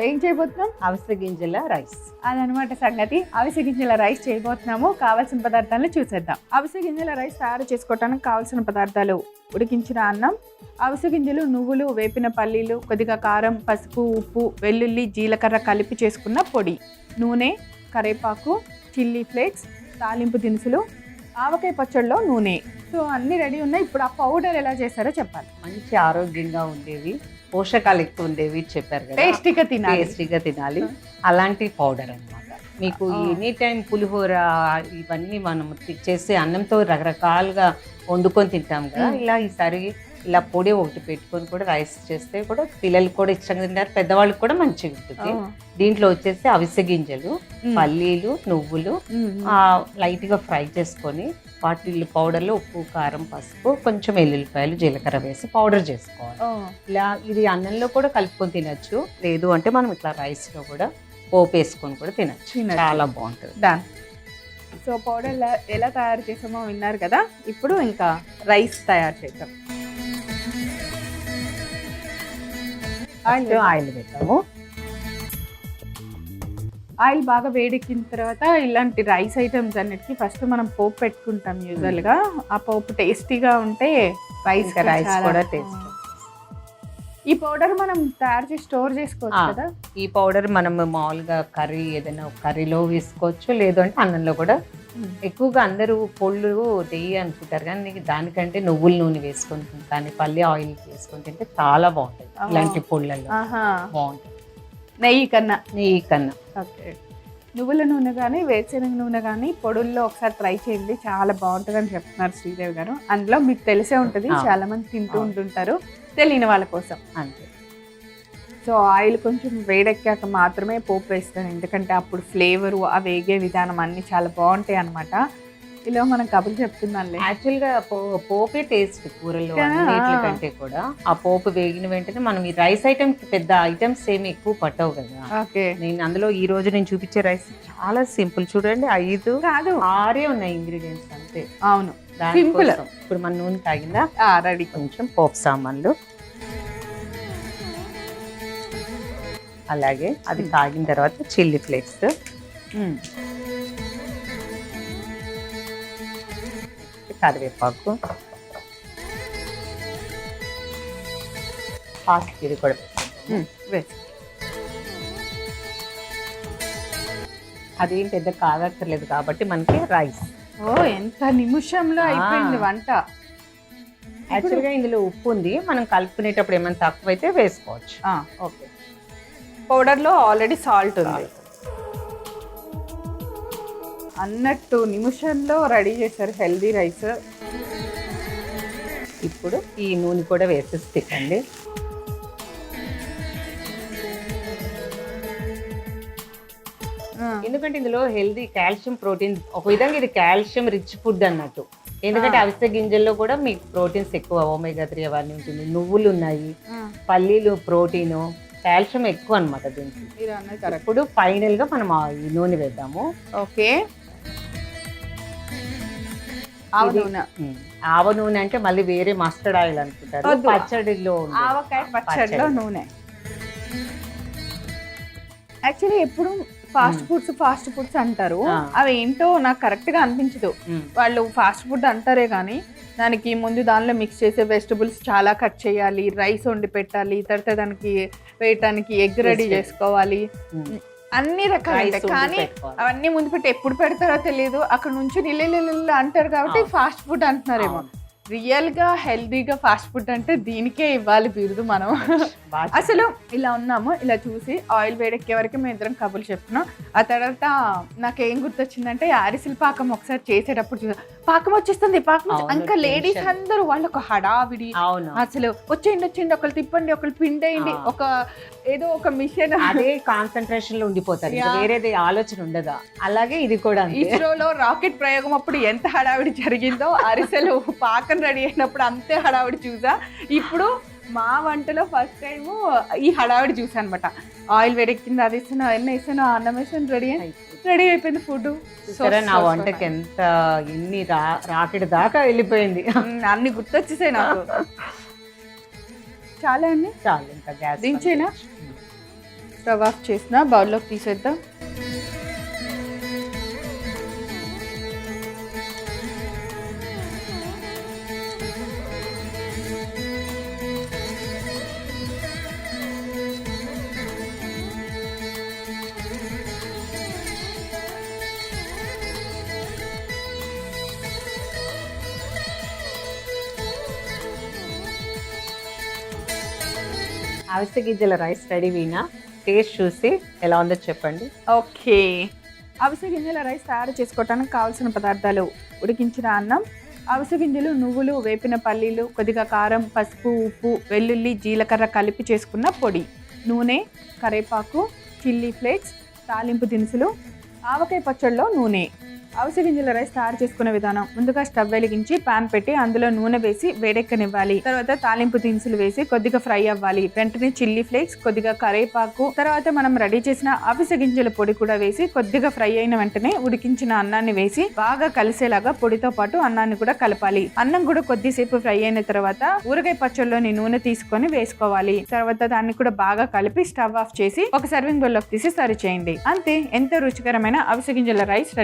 ఏం చేయబోతున్నాం? అవిసె గింజల రైస్. అదనమాట సంగతి. అవిసె గింజల రైస్ చేయబోతున్నాము. కావాల్సిన పదార్థాలను చూసేద్దాం. అవిసె గింజల రైస్ తయారు చేసుకోవడానికి కావాల్సిన పదార్థాలు: ఉడికించిన అన్నం, అవిసె గింజలు, నువ్వులు, వేపిన పల్లీలు, కొద్దిగా కారం, పసుపు, ఉప్పు, వెల్లుల్లి, జీలకర్ర కలిపి చేసుకున్న పొడి, నూనె, కరివేపాకు, చిల్లీ ఫ్లేక్స్, తాలింపు దినుసులు, ఆవకాయ పచ్చడిలో నూనె. సో అన్నీ రెడీ ఉన్నాయి. ఇప్పుడు ఆ పౌడర్ ఎలా చేస్తారో చెప్పాలి. మంచి ఆరోగ్యంగా ఉండేవి, పోషకాలు ఎక్కువ ఉండేవి చెప్పారు కదా, టేస్టీగా తినాలి. అలాంటి పౌడర్ అన్నమాట. మీకు ఎనీ టైం పులిహోర ఇవన్నీ మనం చేసే అన్నంతో రకరకాలుగా వండుకొని తింటాం కదా, ఇలా ఈసారి ఇలా పొడి ఒకటి పెట్టుకొని కూడా రైస్ చేస్తే కూడా పిల్లలు కూడా ఇష్టంగా తింటారు, పెద్దవాళ్ళకి కూడా మంచిగా ఉంటుంది. దీంట్లో వచ్చేసి అవిసె గింజలు, పల్లీలు, నువ్వులు లైట్ గా ఫ్రై చేసుకొని వాటి పౌడర్లో ఉప్పు, కారం, పసుపు, కొంచెం ఎల్లుల్లిపాయలు, జీలకర్ర వేసి పౌడర్ చేసుకోవాలి. ఇలా ఇది అన్నంలో కూడా కలుపుకొని తినచ్చు, లేదు అంటే మనం ఇట్లా రైస్ లో కూడా పోపు వేసుకొని కూడా తినచ్చు. చాలా బాగుంటుంది. డన్. సో పౌడర్ ఎలా తయారు చేసామో విన్నారు కదా. ఇప్పుడు ఇంకా రైస్ తయారు చేద్దాం. ఆయిల్ పెట్టాము. ఆయిల్ బాగా వేడెక్కిన తర్వాత ఇలాంటి రైస్ ఐటమ్స్ అన్నిటికీ ఫస్ట్ మనం పోపు పెట్టుకుంటాం యూజువల్గా. ఆ పోపు టేస్టీగా ఉంటే రైస్ కూడా టేస్ట్. ఈ పౌడర్ మనం తయారు చేసి స్టోర్ చేసుకోవచ్చు కదా. ఈ పౌడర్ మనం మామూలుగా కర్రీ ఏదైనా కర్రీలో వేసుకోవచ్చు, లేదు అంటే అన్నంలో కూడా. ఎక్కువగా అందరూ పొళ్ళు నెయ్యి అనుకుంటారు, కానీ దానికంటే నువ్వుల నూనె వేసుకొని తింటాను, పల్లి ఆయిల్ వేసుకొని తింటే చాలా బాగుంటుంది. ఇలాంటి పొళ్ళల్లో బాగుంటుంది. నెయ్యి కన్నా. ఓకే. నువ్వుల నూనె కానీ వేరుశెనగ నూనె కానీ పొడుల్లో ఒకసారి ట్రై చేయండి, చాలా బాగుంటుంది అని చెప్తున్నారు శ్రీదేవి గారు. అందులో మీకు తెలిసే ఉంటుంది, చాలా మంది తింటూ ఉంటుంటారు, తెలియని వాళ్ళ కోసం అంతే. సో ఆయిల్ కొంచెం వేడెక్కాక మాత్రమే పోపు వేస్తాను, ఎందుకంటే అప్పుడు ఫ్లేవరు, ఆ వేగే విధానం అన్నీ చాలా బాగుంటాయి అనమాట. ఇలా మనం కబుర్లు చెప్తున్నాను. యాక్చువల్గా పోపే టేస్ట్ కూరలో కంటే కూడా. ఆ పోపు వేగిన వెంటనే మనం ఈ రైస్ ఐటమ్స్ పెద్ద ఐటమ్స్ ఏమి ఎక్కువ పట్టవు కదా. ఓకే. నేను అందులో ఈ రోజు నేను చూపించే రైస్ చాలా సింపుల్. చూడండి, 5 కాదు 6 ఉన్నాయి ఇంగ్రీడియంట్స్ అంతే. అవును, సింపుల్. ఇప్పుడు మన నూనె తాగిందా, రెడీ. కొంచెం పోపు సామాన్లు, అలాగే అది తాగిన తర్వాత చిల్లీ ఫ్లేక్స్, కరివేపాకు, ఇది కూడా వేసి. అదేం పెద్ద కాగక్కర్లేదు కాబట్టి మనకి రైస్. ఎంత నిమిషంలో అయిపోయింది వంట. యాక్చువల్గా ఇందులో ఉప్పు ఉంది, మనం కలుపుకునేటప్పుడు ఏమైనా తక్కువైతే వేసుకోవచ్చు. ఓకే. పౌడర్లో ఆల్రెడీ సాల్ట్ ఉంది అన్నట్టు. నిమిషంలో రెడీ చేశారు హెల్దీ రైస్. ఇప్పుడు ఈ నూనె కూడా వేసేసి తిప్పండి. ఎందుకంటే ఇందులో హెల్దీ కాల్షియం, ప్రోటీన్, ఒక విధంగా ఇది కాల్షియం రిచ్ ఫుడ్ అన్నట్టు. ఎందుకంటే అవిసె గింజల్లో కూడా మీకు ప్రోటీన్స్ ఎక్కువ, ఒమేగా 3 అవన్నీ ఉంటుంది. నువ్వులు ఉన్నాయి, పల్లీలు ప్రోటీను, కాల్షియం ఎక్కువ అనమాట దీనికి. ఇప్పుడు ఫైనల్ గా మనం ఈ నూనె వేద్దాము. ఓకే. ఆవ నూనె అంటే మళ్ళీ వేరే మస్టర్డ్ ఆయిల్ అనుకుంటారు, పచ్చడిలో ఆవకాయ పచ్చడిలో నూనె. యాక్చువల్లీ ఎప్పుడు ఫాస్ట్ ఫుడ్స్ అంటారు, అవి ఏంటో నాకు కరెక్ట్ గా అనిపించదు. వాళ్ళు ఫాస్ట్ ఫుడ్ అంటారే కానీ దానికి ముందు దానిలో మిక్స్ చేసే వెజిటబుల్స్ చాలా కట్ చేయాలి, రైస్ వండి పెట్టాలి, తర్వాత దానికి వేయటానికి ఎగ్ రెడీ చేసుకోవాలి, అన్ని రకాలు. కానీ అవన్నీ ముందు పెట్టి ఎప్పుడు పెడతారో తెలియదు. అక్కడ నుంచి నిల్లు అంటారు కాబట్టి ఫాస్ట్ ఫుడ్ అంటున్నారేమో. రియల్ గా హెల్దీగా ఫాస్ట్ ఫుడ్ అంటే దీనికే ఇవ్వాలి బిరుదు మనం. అసలు ఇలా ఉన్నాము, ఇలా చూసి ఆయిల్ వేడెక్కే వరకు మేము ఇద్దరం కబుర్లు చెప్తున్నాం. ఆ తర్వాత నాకేం గుర్తొచ్చిందంటే అరిసెల పాకం ఒకసారి చేసేటప్పుడు చూసా, పాకం వచ్చేస్తుంది, ఇంకా లేడీస్ అందరూ వాళ్ళు ఒక హడావిడి, అసలు వచ్చేయండి ఒకళ్ళు తిప్పండి, ఒకళ్ళు పిండేయండి, ఏదో ఒక మిషన్, అదే కాన్సన్ట్రేషన్ లో ఉండిపోతారు, వేరేది ఆలోచన ఉండదా. అలాగే ఇది కూడా ఇస్రోలో రాకెట్ ప్రయోగం అప్పుడు ఎంత హడావిడి జరిగిందో అరిసెలు పాకం రెడీ అయినప్పుడు అంతే హడావిడి చూసా. ఇప్పుడు మా వంటలో ఫస్ట్ టైము ఈ హడావిడి చూసా అనమాట. ఆయిల్ వేడెక్కింది, అది వేసాను, ఎన్న వేసాను, అన్నం వేసాను, రెడీ అయిపోయింది ఫుడ్. నా వంటకి ఎంత ఎన్ని రాకెట్ దాకా వెళ్ళిపోయింది, అన్ని గుర్తొచ్చేసాయి నాకు. చాలా అండి, చాలు ఇంకా గ్యాస్ దించేనా? స్టవ్ ఆఫ్ చేసిన బౌల్లోకి తీసేద్దాం. అవిసె గింజల రైస్ రెడీ వీణా. టేస్ట్ చూసి ఎలా ఉందో చెప్పండి. ఓకే, అవిసె గింజల రైస్ తయారు చేసుకోవడానికి కావాల్సిన పదార్థాలు: ఉడికించిన అన్నం, అవిసె గింజలు, నువ్వులు, వేపిన పల్లీలు, కొద్దిగా కారం, పసుపు, ఉప్పు, వెల్లుల్లి, జీలకర్ర కలిపి చేసుకున్న పొడి, నూనె, కరివేపాకు, చిల్లీ ఫ్లేక్స్, తాలింపు దినుసులు, ఆవకాయ పచ్చడిలో నూనె. అవిసె గింజల రైస్ తయారు చేసుకునే విధానం: ముందుగా స్టవ్ వెలిగించి పాన్ పెట్టి అందులో నూనె వేసి వేడెక్కనివ్వాలి. తర్వాత తాలింపు దినుసులు వేసి కొద్దిగా ఫ్రై అవ్వాలి. వెంటనే చిల్లీ ఫ్లేక్స్, కొద్దిగా కరివేపాకు, తర్వాత మనం రెడీ చేసిన అవిసె గింజల పొడి కూడా వేసి కొద్దిగా ఫ్రై అయిన వెంటనే ఉడికించిన అన్నాన్ని వేసి బాగా కలిసేలాగా పొడితో పాటు అన్నాన్ని కూడా కలపాలి. అన్నం కూడా కొద్దిసేపు ఫ్రై అయిన తర్వాత ఊరగాయ పచ్చడిలోని నూనె తీసుకొని వేసుకోవాలి. తర్వాత దాన్ని కూడా బాగా కలిపి స్టవ్ ఆఫ్ చేసి ఒక సర్వింగ్ బౌల్ లోకి తీసి సర్వ్ చేయండి. అంతే, ఎంతో రుచికరమైన అవిసె గింజల రైస్ రెడీ.